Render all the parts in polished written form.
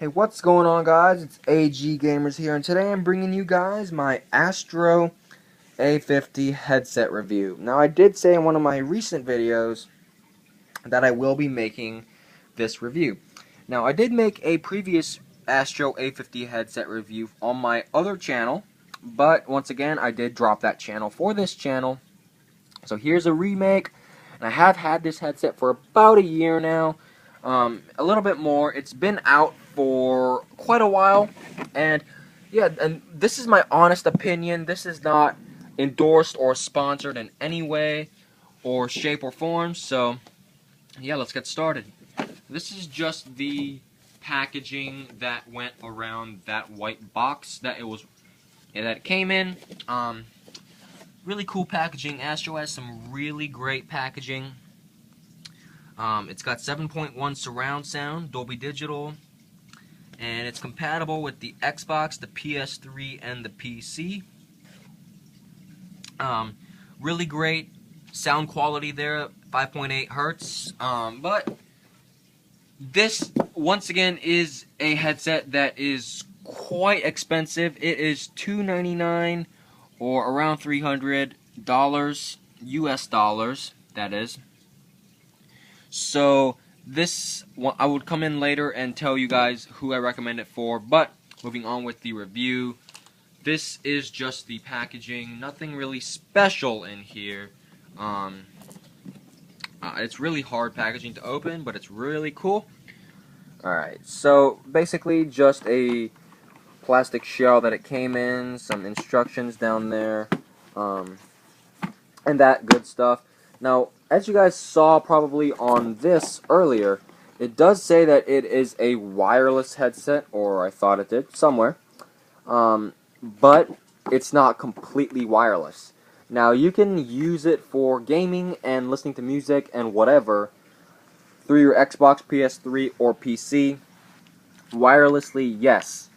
Hey, what's going on, guys? It's AG Gamers here, and today I'm bringing you guys my Astro A50 headset review. Now, I did say in one of my recent videos that I will be making this review. Now, I did make a previous Astro A50 headset review on my other channel, but once again, I did drop that channel for this channel. So here's a remake, and I have had this headset for about a year now. A little bit more. It's been out for quite a while, and yeah, and this is my honest opinion. This is not endorsed or sponsored in any way or shape or form. So yeah, let's get started. This is just the packaging that went around that white box that it came in. Really cool packaging. Astro has some really great packaging. It's got 7.1 surround sound, Dolby Digital, and it's compatible with the Xbox, the PS3, and the PC. Really great sound quality there, 5.8 hertz. But this, once again, is a headset that is quite expensive. It is $299 or around $300 US dollars, that is. So this, I would come in later and tell you guys who I recommend it for, but moving on with the review, this is just the packaging, nothing really special in here. It's really hard packaging to open, but it's really cool. Alright, so basically just a plastic shell that it came in, some instructions down there, and that good stuff. Now, as you guys saw probably on this earlier, it does say that it is a wireless headset, or I thought it did, somewhere, but it's not completely wireless. Now, you can use it for gaming and listening to music and whatever through your Xbox, PS3, or PC. Wirelessly, yes.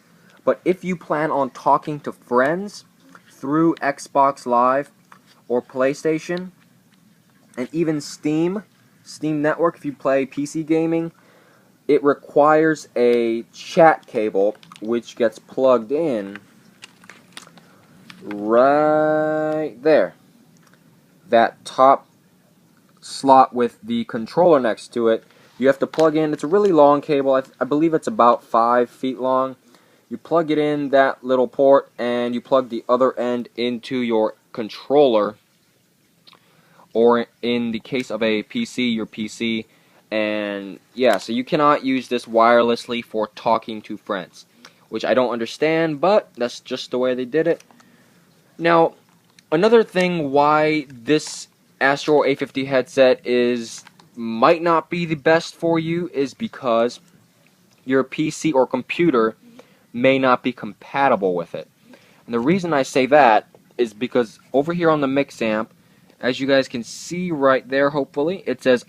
But if you plan on talking to friends through Xbox Live or PlayStation, and even Steam Network, if you play PC gaming, it requires a chat cable which gets plugged in right there. That top slot with the controller next to it, you have to plug in. It's a really long cable. I believe it's about 5 feet long. You plug it in that little port, and you plug the other end into your controller, or in the case of a PC, your PC. And yeah, so you cannot use this wirelessly for talking to friends, which I don't understand, but that's just the way they did it. Now, another thing why this Astro A50 headset might not be the best for you is because your PC or computer may not be compatible with it. And the reason I say that is because over here on the mix amp, as you guys can see right there, hopefully, it says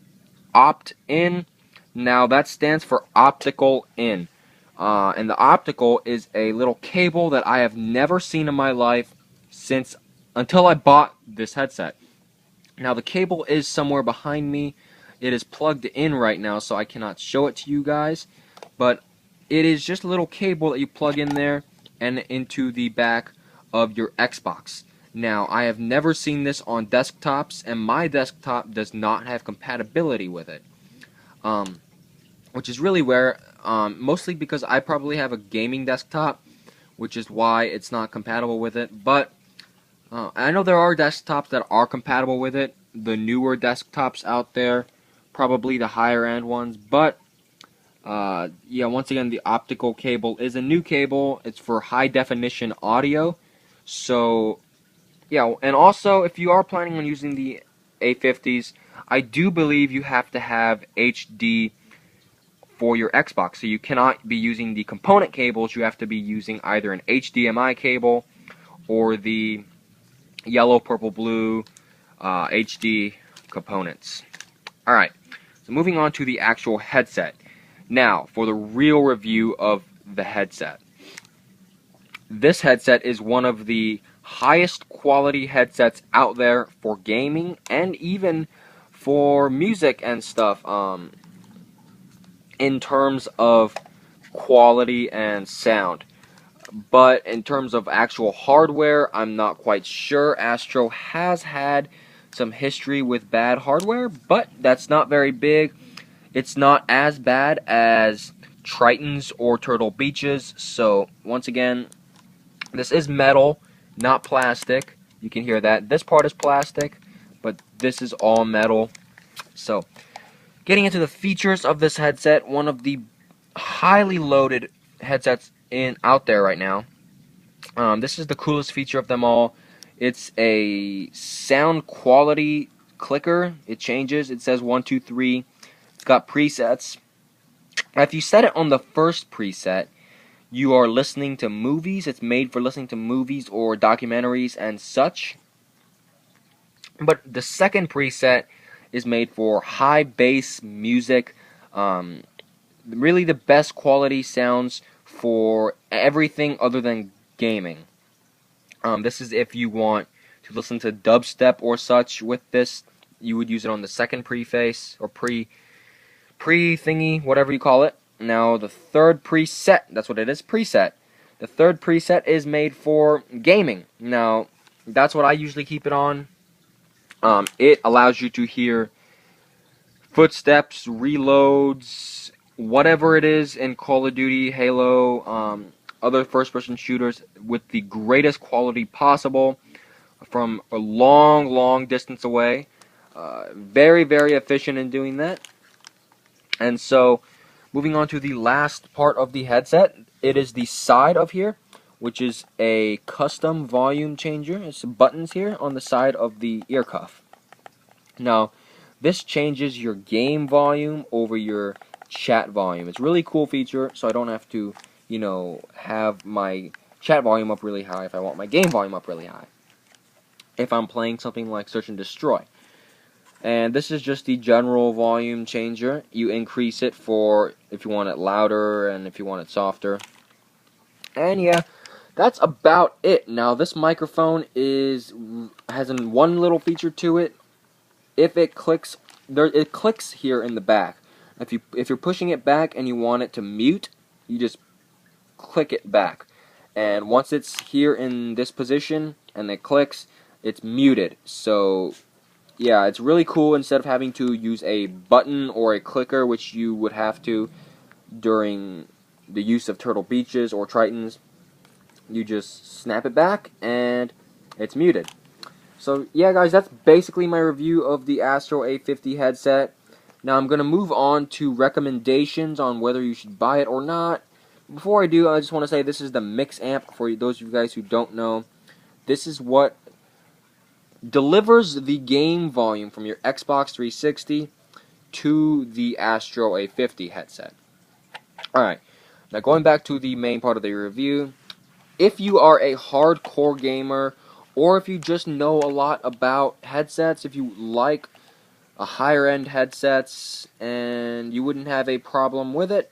opt-in. Now that stands for optical in. And the optical is a little cable that I have never seen in my life until I bought this headset. Now the cable is somewhere behind me. It is plugged in right now, so I cannot show it to you guys. But it is just a little cable that you plug in there and into the back of your Xbox. Now, I have never seen this on desktops, and my desktop does not have compatibility with it. Which is really rare, mostly because I probably have a gaming desktop, which is why it's not compatible with it. But I know there are desktops that are compatible with it, the newer desktops out there, probably the higher end ones. But yeah, once again, the optical cable is a new cable. It's for high definition audio. So yeah, and also if you are planning on using the A50s, I do believe you have to have HD for your Xbox. So you cannot be using the component cables. You have to be using either an HDMI cable or the yellow, purple, blue HD components. Alright, so moving on to the actual headset. Now, for the real review of the headset. This headset is one of the highest quality headsets out there for gaming and even for music and stuff, in terms of quality and sound. But in terms of actual hardware, I'm not quite sure. Astro has had some history with bad hardware, but that's not very big. It's not as bad as Triton's or Turtle Beach's. So once again, this is metal, not plastic. You can hear that. This part is plastic, but this is all metal. So getting into the features of this headset, one of the highly loaded headsets out there right now. This is the coolest feature of them all. It's a sound quality clicker. It changes. It says 1, 2, 3. It's got presets. If you set it on the first preset, you are listening to movies. It's made for listening to movies or documentaries and such. But the second preset is made for high bass music. Really the best quality sounds for everything other than gaming. This is if you want to listen to dubstep or such with this. You would use it on the second preface or pre-thingy, whatever you call it. Now the third preset, that's what it is, preset. The third preset is made for gaming. Now that's what I usually keep it on. It allows you to hear footsteps, reloads, whatever it is in Call of Duty, Halo, other first-person shooters with the greatest quality possible from a long, long distance away. Very, very efficient in doing that. And so, moving on to the last part of the headset, it is the side of here, which is a custom volume changer. It's buttons here on the side of the ear cuff. Now, this changes your game volume over your chat volume. It's a really cool feature, so I don't have to, have my chat volume up really high if I want my game volume up really high. If I'm playing something like Search and Destroy. And this is just the general volume changer. You increase it for if you want it louder and if you want it softer. And yeah, that's about it. Now this microphone has one little feature to it. If it clicks, it clicks here in the back. If you're pushing it back and you want it to mute, you just click it back. And once it's here in this position and it clicks, it's muted. So yeah, it's really cool. Instead of having to use a button or a clicker, which you would have to during the use of Turtle Beaches or Tritons, you just snap it back and it's muted. So yeah guys, that's basically my review of the Astro A50 headset. Now I'm going to move on to recommendations on whether you should buy it or not. Before I do, I just want to say this is the mix amp. For those of you guys who don't know, this is what delivers the game volume from your Xbox 360 to the Astro A50 headset. Alright, now going back to the main part of the review, if you are a hardcore gamer, or if you just know a lot about headsets, if you like a higher end headsets and you wouldn't have a problem with it,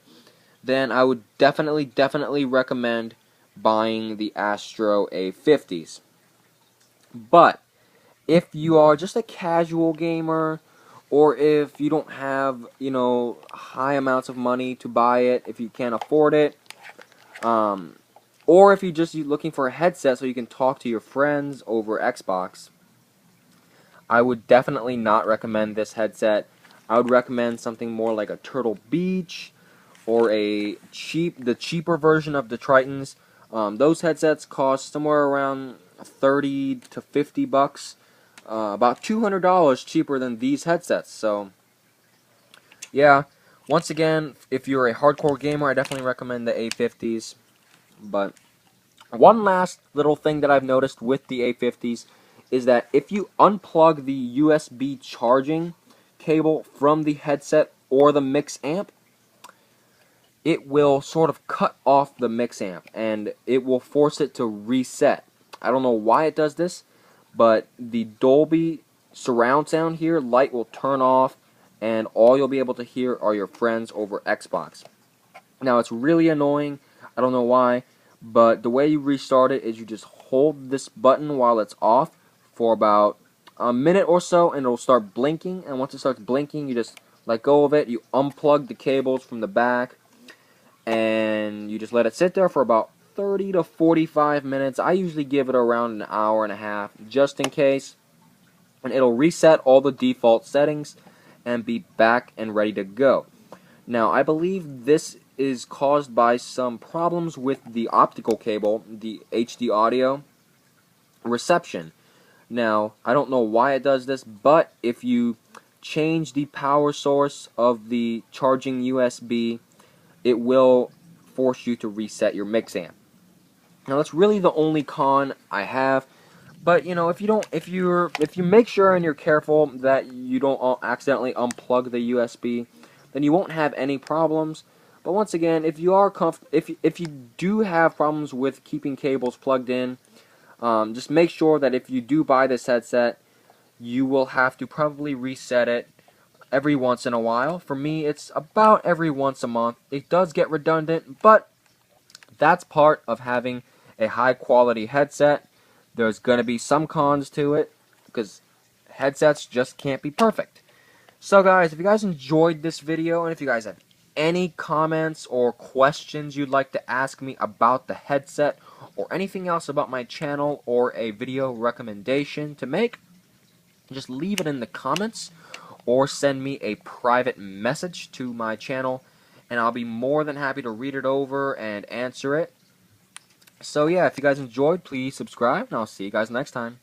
then I would definitely recommend buying the Astro A50s. But if you are just a casual gamer, or if you don't have, high amounts of money to buy it, if you can't afford it, or if you're just looking for a headset so you can talk to your friends over Xbox, I would definitely not recommend this headset. I would recommend something more like a Turtle Beach or the cheaper version of the Tritons. Those headsets cost somewhere around 30 to 50 bucks. About $200 cheaper than these headsets. So yeah, once again, if you're a hardcore gamer, I definitely recommend the A50s. But one last little thing that I've noticed with the A50s is that if you unplug the USB charging cable from the headset or the mix amp, it will sort of cut off the mix amp and it will force it to reset. I don't know why it does this, but the Dolby surround sound here, light will turn off and all you'll be able to hear are your friends over Xbox. Now it's really annoying, I don't know why, but the way you restart it is you just hold this button while it's off for about a minute or so and it'll start blinking, and once it starts blinking you just let go of it, you unplug the cables from the back, and and you just let it sit there for about 30 to 45 minutes. I usually give it around an hour and a half just in case, and it'll reset all the default settings and be back and ready to go. Now, I believe this is caused by some problems with the optical cable, the HD audio reception. Now, I don't know why it does this, but if you change the power source of the charging USB, it will force you to reset your mix amp. Now, that's really the only con I have. But you know, if you make sure and you're careful that you don't accidentally unplug the USB, then you won't have any problems. But once again, if you do have problems with keeping cables plugged in, just make sure that if you do buy this headset, you will have to probably reset it every once in a while. For me, it's about every once a month. It does get redundant, but that's part of having a high quality headset. There's going to be some cons to it because headsets just can't be perfect. So guys, if you guys enjoyed this video, and if you guys have any comments or questions you'd like to ask me about the headset or anything else about my channel or a video recommendation to make, just leave it in the comments or send me a private message to my channel, and I'll be more than happy to read it over and answer it. So yeah, if you guys enjoyed, please subscribe, and I'll see you guys next time.